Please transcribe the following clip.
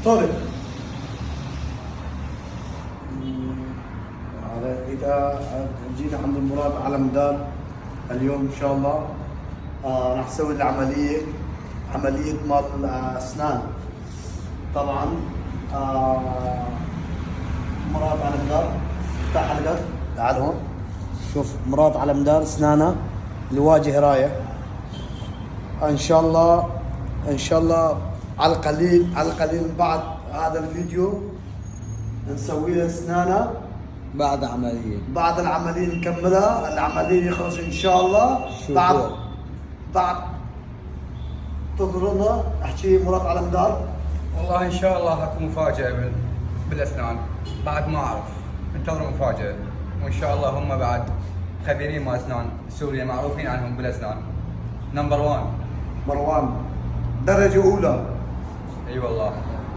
طارق. إذا جينا عند المراد على مدار اليوم إن شاء الله راح نسوي العملية، عملية مال أسنان. طبعا مراد على مدار، افتح حلقك تعال هون شوف مراد على مدار أسنانها الواجهة رايح. إن شاء الله إن شاء الله على القليل على القليل بعد هذا الفيديو نسوي لها أسنانها بعد عملية، بعد العملية نكملها. العملية يخلص إن شاء الله بعد تنظرنا. احكي مراد على مدار. والله ان شاء الله اكو مفاجأة بالاسنان، بعد ما اعرف، انتظروا مفاجأة. وان شاء الله هم بعد خبيرين مال اسنان سوريا معروفين عنهم بالاسنان. نمبر 1 مروان درجة أولى. اي والله.